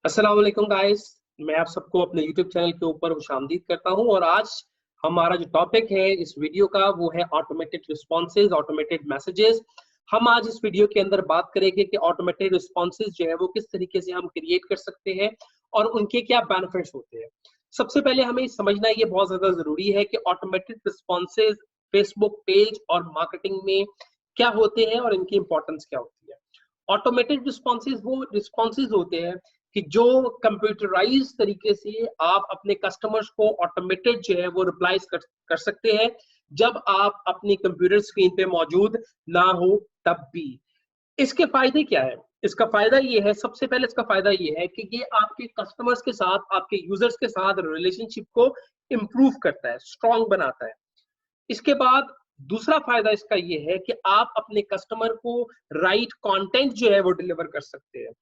अस्सलाम वालेकुम गाइस। मैं आप सबको अपने YouTube चैनल के ऊपर खुशामदीद करता हूं और आज हमारा जो टॉपिक है इस वीडियो का वो है ऑटोमेटेड रिस्पॉन्सेज, ऑटोमेटेड मैसेजेस। हम आज इस वीडियो के अंदर बात करेंगे कि ऑटोमेटेड रिस्पॉन्सेज जो है वो किस तरीके से हम क्रिएट कर सकते हैं और उनके क्या बेनिफिट्स होते हैं। सबसे पहले हमें समझना ये बहुत ज्यादा जरूरी है कि ऑटोमेटेड रिस्पॉन्सेज फेसबुक पेज और मार्केटिंग में क्या होते हैं और इनकी इंपॉर्टेंस क्या होती है। ऑटोमेटेड रिस्पॉन्सेज वो रिस्पॉन्सेज होते हैं कि जो कंप्यूटराइज तरीके से आप अपने कस्टमर्स को ऑटोमेटेड जो है वो रिप्लाईज कर सकते हैं जब आप अपनी कंप्यूटर स्क्रीन पे मौजूद ना हो तब भी। इसके फायदे क्या है? इसका फायदा ये है, सबसे पहले इसका फायदा ये है कि ये आपके कस्टमर्स के साथ, आपके यूजर्स के साथ रिलेशनशिप को इम्प्रूव करता है, स्ट्रॉन्ग बनाता है। इसके बाद दूसरा फायदा इसका ये है कि आप अपने कस्टमर को राइट कंटेंट जो है वो डिलीवर कर सकते हैं।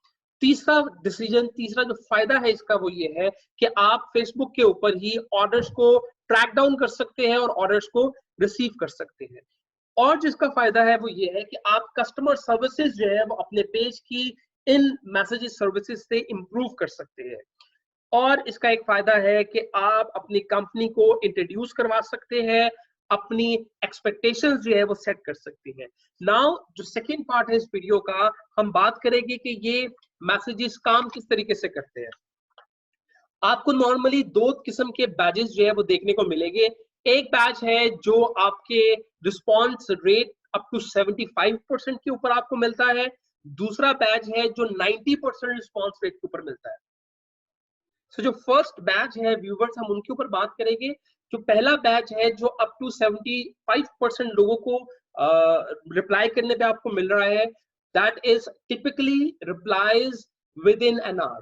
तीसरा जो फायदा है इसका वो ये है कि आप फेसबुक के ऊपर ही ऑर्डर्स को ट्रैक डाउन कर सकते हैं और ऑर्डर्स को रिसीव कर सकते हैं। और जिसका फायदा है वो ये है कि आप कस्टमर सर्विसेज जो है वो अपने पेज की इन मैसेजेस सर्विसेज से इंप्रूव कर सकते हैं। और इसका एक फायदा है कि आप अपनी कंपनी को इंट्रोड्यूस करवा सकते हैं, अपनी एक्सपेक्टेशंस जो है वो सेट कर सकते हैं। नाउ जो सेकंड पार्ट है इस वीडियो का, हम बात करेंगे कि ये मैसेजेस काम किस तरीके से करते हैं। आपको नॉर्मली दो किस्म के बैजेस जो है वो देखने को मिलेंगे। एक बैच है जो आपके रिस्पॉन्स रेट अप टू 75% के ऊपर आपको मिलता है। दूसरा बैच है जो 90% रिस्पॉन्स रेट के ऊपर मिलता है। सो जो फर्स्ट बैच है व्यूवर्स, हम उनके ऊपर बात करेंगे। जो पहला बैच है जो अप टू 75% लोगों को रिप्लाई करने पे आपको मिल रहा है, that is typically replies with in an hour.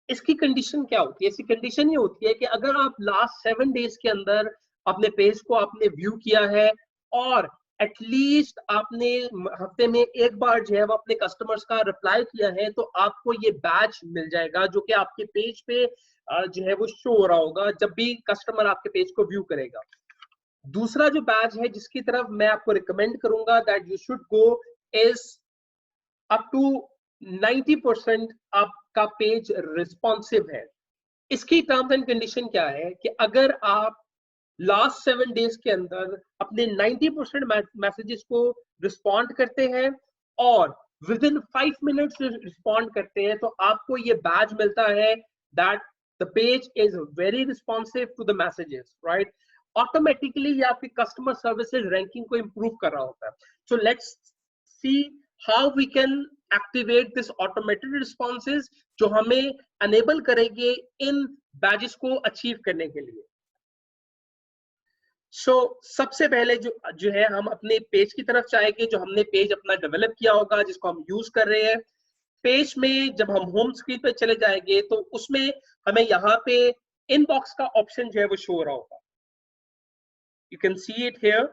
इसकी कंडीशन क्या होती है? इसकी कंडीशन ये होती है कि अगर आप लास्ट 7 डेज के अंदर अपने पेज को आपने व्यू किया है और एटलीस्ट आपने हफ्ते में एक बार जो है वो अपने कस्टमर्स का रिप्लाई किया है, तो आपको ये बैच मिल जाएगा जो कि आपके पेज पे जो है वो शो हो रहा होगा जब भी कस्टमर आपके पेज को व्यू करेगा। दूसरा जो बैच है जिसकी तरफ मैं आपको रिकमेंड करूंगा that you should go is up to 90% आपका पेज रिस्पॉन्सिव है। इसकी टर्म्स एंड कंडीशन क्या है कि अगर आप लास्ट 7 डेज के अंदर अपने 90% मैसेजेस को रिस्पॉन्ड करते हैं और विद इन 5 मिनट्स रिस्पॉन्ड करते हैं, तो आपको ये बैज मिलता है that the page is very responsive to the messages, right. Automatically ये आपकी कस्टमर सर्विसेज रैंकिंग को इंप्रूव कर रहा होता है। So let's see how we can activate this automated responses जो हमें अनेबल करेंगे इन बैजेस को अचीव करने के लिए। सबसे पहले जो जो है हम अपने पेज की तरफ चाहेंगे, जो हमने पेज अपना डेवलप किया होगा जिसको हम यूज कर रहे हैं। पेज में जब हम होम स्क्रीन पे चले जाएंगे तो उसमें हमें यहाँ पे इनबॉक्स का ऑप्शन जो है वो शो हो रहा होगा। You can see it here,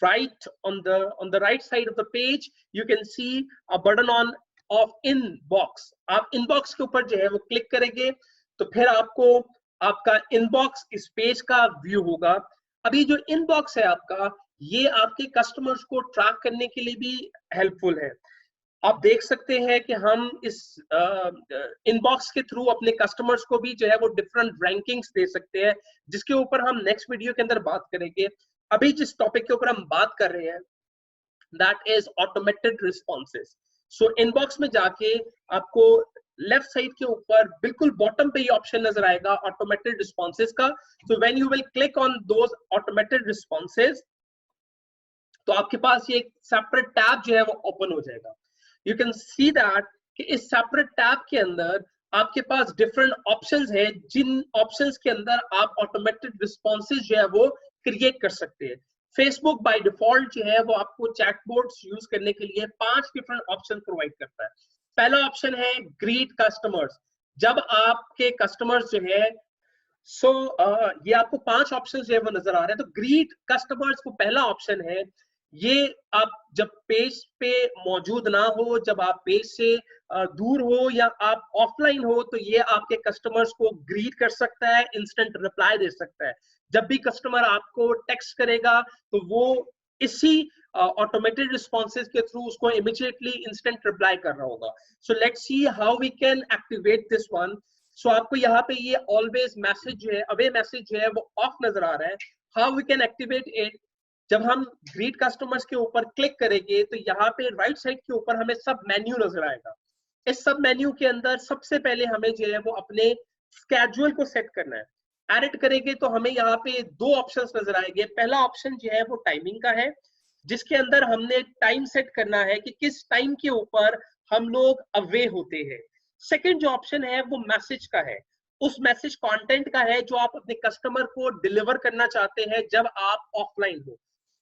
right on the right side of the page you can see a button on of inbox। आप inbox के ऊपर जो है वो क्लिक करेंगे तो फिर आपको आपका inbox इस पेज का व्यू होगा। अभी जो inbox है आपका, ये आपके कस्टमर्स को ट्रैक करने के लिए भी हेल्पफुल है। आप देख सकते हैं कि हम इस इनबॉक्स के थ्रू अपने कस्टमर्स को भी जो है वो डिफरेंट रैंकिंग्स दे सकते हैं, जिसके ऊपर हम नेक्स्ट वीडियो के अंदर बात करेंगे। अभी जिस टॉपिक के ऊपर हम बात कर रहे हैं that is automated responses. So inbox में जाके आपको लेफ्ट साइड के ऊपर बिल्कुल बॉटम पे ये ऑप्शन नजर आएगा ऑटोमेटेड रिस्पॉन्सेज का। So when you will click on those automated responses तो आपके पास ये एक सेपरेट टैब जो है वो ओपन हो जाएगा। यू कैन सी दैट कि इस सेपरेट टैब के अंदर आपके पास डिफरेंट ऑप्शंस है, जिन ऑप्शंस के अंदर आप ऑटोमेटेड रिस्पॉन्सेज जो है वो क्रिएट कर सकते हैं। फेसबुक बाय डिफॉल्ट जो है वो आपको चैटबॉट्स यूज करने के लिए 5 डिफरेंट ऑप्शन प्रोवाइड करता है। पहला ऑप्शन है ग्रीट कस्टमर्स। जब आपके कस्टमर्स जो है ये आपको 5 ऑप्शन जो है वो नजर आ रहे हैं। तो ग्रीट कस्टमर्स को पहला ऑप्शन है। ये आप जब पेज पे मौजूद ना हो, जब आप पेज से दूर हो या आप ऑफलाइन हो, तो ये आपके कस्टमर्स को ग्रीट कर सकता है, इंस्टेंट रिप्लाई दे सकता है। जब भी कस्टमर आपको टेक्स्ट करेगा तो वो इसी ऑटोमेटेड रिस्पॉन्सेज के थ्रू उसको इमीडिएटली इंस्टेंट रिप्लाई कर रहा होगा। So let's see how we can activate this one. सो आपको यहाँ पे ये ऑलवेज मैसेज जो है, अवे मैसेज जो है वो ऑफ नजर आ रहा है। How we can activate it, जब हम ग्रीट कस्टमर्स के ऊपर क्लिक करेंगे तो यहाँ पे राइट साइड के ऊपर हमें सब मेन्यू नजर आएगा। इस सब मेन्यू के अंदर सबसे पहले हमें जो है वो अपने स्केड्यूल को सेट करना है। एडिट करेंगे तो हमें यहाँ पे दो ऑप्शंस नजर आएंगे। पहला ऑप्शन जो है वो टाइमिंग का है, जिसके अंदर हमने टाइम सेट करना है कि किस टाइम के ऊपर हम लोग अवे होते हैं। सेकंड जो ऑप्शन है वो मैसेज का है, उस मैसेज कंटेंट का है जो आप अपने कस्टमर को डिलीवर करना चाहते हैं जब आप ऑफलाइन हो।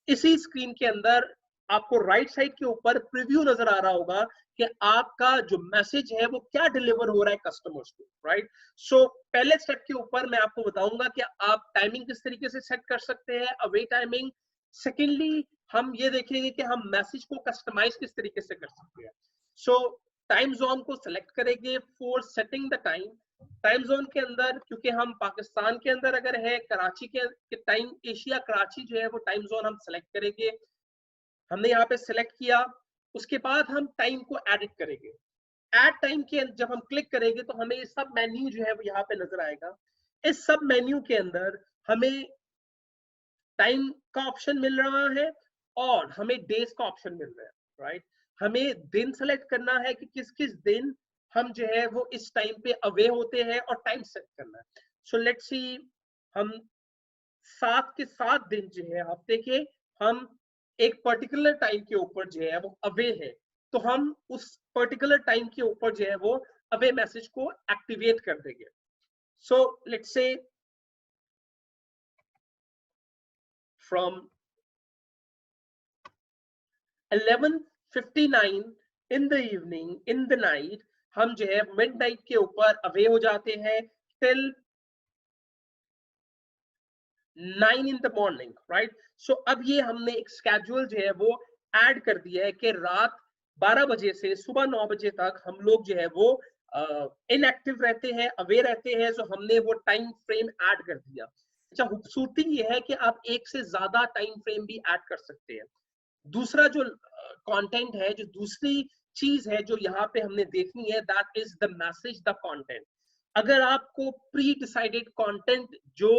इसी स्क्रीन के अंदर आपको राइट साइड के ऊपर प्रीव्यू नजर आ रहा होगा कि आपका जो मैसेज है वो क्या डिलीवर हो रहा है कस्टमर्स को, राइट। सो पहले स्टेप के ऊपर मैं आपको बताऊंगा कि आप टाइमिंग किस तरीके से सेट कर सकते हैं, अवे टाइमिंग। सेकेंडली हम ये देखेंगे कि हम मैसेज को कस्टमाइज किस तरीके से कर सकते हैं। सो टाइम जोन को सिलेक्ट करेंगे for setting the time. Time zone के अंदर, क्योंकि हम पाकिस्तान के अंदर अगर है, कराची के टाइम, एशिया कराची जो है वो टाइम जोन हम सेलेक्ट करेंगे। हमने यहाँ पे सिलेक्ट किया, उसके बाद हम टाइम को एडिट करेंगे। एड टाइम के जब हम क्लिक करेंगे तो हमें ये सब मेन्यू जो है वो यहाँ पे नजर आएगा। इस सब मेन्यू के अंदर हमें टाइम का ऑप्शन मिल रहा है और हमें डेज का ऑप्शन मिल रहा है, राइट। हमें दिन सेलेक्ट करना है कि किस किस दिन हम जो है वो इस टाइम पे अवे होते हैं और टाइम सेट करना है। सो लेट्स सी, हम 7 के 7 दिन जो है हफ्ते के, हम एक पर्टिकुलर टाइम के ऊपर जो है वो अवे है, तो हम उस पर्टिकुलर टाइम के ऊपर जो है वो अवे मैसेज को एक्टिवेट कर देंगे। So let's say from 11:59 in the evening, in the night, हम जो है मिडनाइट के ऊपर अवे हो जाते हैं till 9 in the morning, right. So अब ये हमने एक स्केड्यूल जो है वो ऐड कर दिया है कि रात 12 बजे से सुबह 9 बजे तक हम लोग जो है वो इनएक्टिव रहते हैं, अवे रहते हैं। सो हमने वो टाइम फ्रेम ऐड कर दिया। अच्छा, खूबसूरती ये है कि आप एक से ज्यादा टाइम फ्रेम भी ऐड कर सकते हैं। दूसरा जो कंटेंट है, जो दूसरी चीज है जो यहाँ पे हमने देखनी है, that is the message, the content. अगर आपको प्री डिसाइडेड कंटेंट जो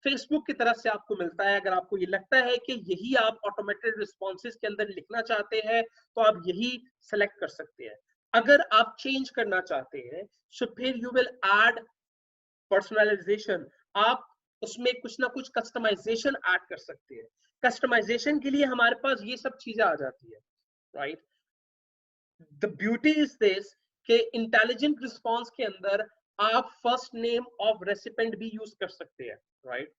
फेसबुक की तरफ से आपको मिलता है, अगर आपको ये लगता है कि यही आप ऑटोमेटेड रिस्पॉन्सेज के अंदर लिखना चाहते हैं तो आप यही सेलेक्ट कर सकते हैं। अगर आप चेंज करना चाहते हैं सो फिर यू विल ऐड पर्सनलाइजेशन, आप उसमें कुछ ना कुछ कस्टमाइजेशन ऐड कर सकते हैं। कस्टमाइजेशन के लिए हमारे पास ये सब चीजें आ जाती है, right. The beauty is this कि इंटेलिजेंट रिस्पॉन्स के अंदर आप फर्स्ट नेम ऑफ रेसिपेंट भी यूज कर सकते हैं, राइट।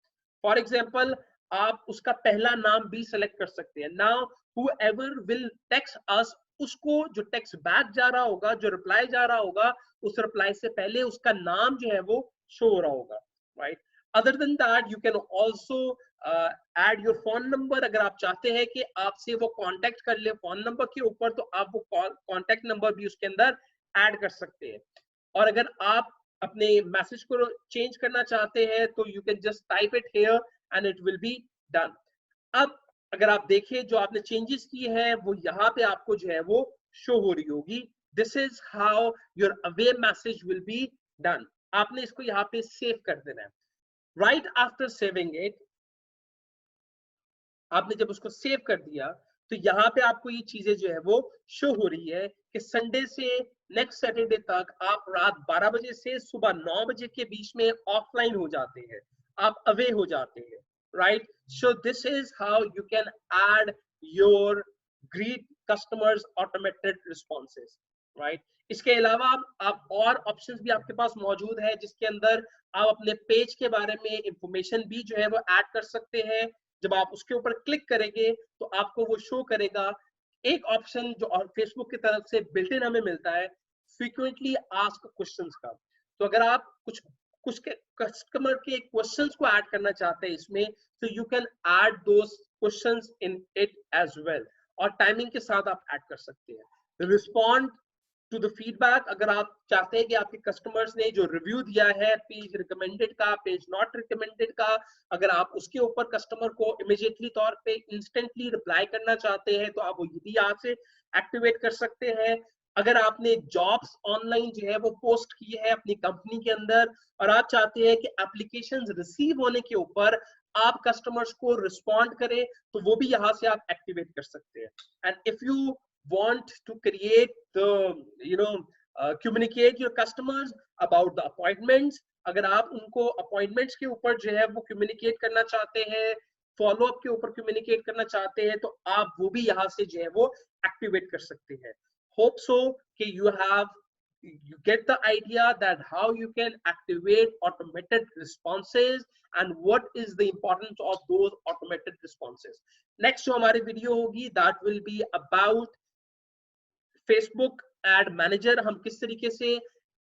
फॉर एग्जांपल, आप उसका पहला नाम भी सेलेक्ट कर सकते हैं। Now whoever will text us, उसको जो टेक्स्ट बैक जा रहा होगा, जो रिप्लाई जा रहा होगा, उस रिप्लाई से पहले उसका नाम जो है वो शो हो रहा होगा, right. Other than that you can also add your phone number. अगर आप चाहते हैं कि आपसे वो कांटेक्ट कर ले फोन नंबर के ऊपर, तो आप वो कांटेक्ट नंबर भी उसके अंदर ऐड कर सकते हैं। और अगर आप अपने मैसेज को चेंज करना चाहते हैं तो you can just type it here and it will be done. अब अगर आप देखें, जो आपने चेंजेस किए हैं वो यहाँ पे आपको जो है वो शो हो रही होगी। This is how your away message will be done. आपने इसको यहाँ पे सेव कर देना है। राइट आफ्टर सेविंग इट, आपने जब उसको सेव कर दिया तो यहाँ पे आपको ये चीजें जो है वो शो हो रही है कि संडे से नेक्स्ट सैटरडे तक आप रात 12 बजे से सुबह 9 बजे के बीच में ऑफलाइन हो जाते हैं, आप अवे हो जाते हैं, right. So this is how you can add your greet customers automated responses, right. इसके अलावा आप और ऑप्शंस भी आपके पास मौजूद है, जिसके अंदर आप अपने पेज के बारे में इंफॉर्मेशन भी जो है वो ऐड कर सकते हैं। जब आप उसके ऊपर क्लिक करेंगे तो आपको वो शो करेगा एक ऑप्शन जो फेसबुक की तरफ से बिल्ट इन हमें मिलता है, फ्रीक्वेंटली आस्क्ड क्वेश्चंस का। तो अगर आप कुछ कुछ के कस्टमर के क्वेश्चंस को ऐड करना चाहते हैं इसमें, तो you can add those questions in it as well, और टाइमिंग के साथ आप ऐड कर सकते हैं। Respond to the feedback. अगर आप चाहते हैं कि आपके कस्टमर्स ने जो रिव्यू दिया है पेज रिकमेंडेड का, पेज नॉट रिकमेंडेड का, अगर आप उसके ऊपर कस्टमर को इमीडिएटली तौर पे इंस्टेंटली रिप्लाई करना चाहते हैं तो आप वो भी यहाँ से एक्टिवेट कर सकते हैं। अगर आपने जॉब्स ऑनलाइन जो है वो पोस्ट की है अपनी कंपनी के अंदर और आप चाहते हैं कि एप्लीकेशंस रिसीव होने के ऊपर आप कस्टमर्स को रिस्पॉन्ड करें तो वो भी यहाँ से आप एक्टिवेट कर सकते हैं। And if you want to create the communicate your customers about the appointments, अगर आप उनको अपॉइंटमेंट्स के ऊपर जो है वो कम्युनिकेट करना चाहते हैं, फॉलो अप के ऊपर कम्युनिकेट करना चाहते हैं तो आप वो भी यहाँ से जो है वो एक्टिवेट कर सकते हैं। होप सो कि you get the idea that how you can activate automated responses and what is the importance of those automated responses. Next जो हमारी वीडियो होगी that will be about Facebook ad manager. हम किस तरीके से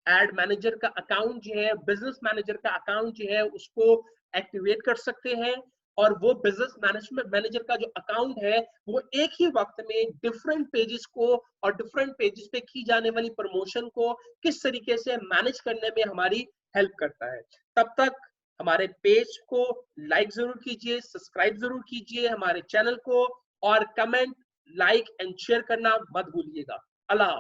add manager का account जो है, बिजनेस मैनेजर का अकाउंट जो है उसको एक्टिवेट कर सकते हैं और वो बिजनेस मैनेजमेंट मैनेजर का जो अकाउंट है वो एक ही वक्त में डिफरेंट पेजेस को और डिफरेंट पेजेस पे की जाने वाली प्रमोशन को किस तरीके से मैनेज करने में हमारी हेल्प करता है। तब तक हमारे पेज को लाइक जरूर कीजिए, सब्सक्राइब जरूर कीजिए हमारे चैनल को और कमेंट, लाइक एंड शेयर करना मत भूलिएगा। अल्लाह।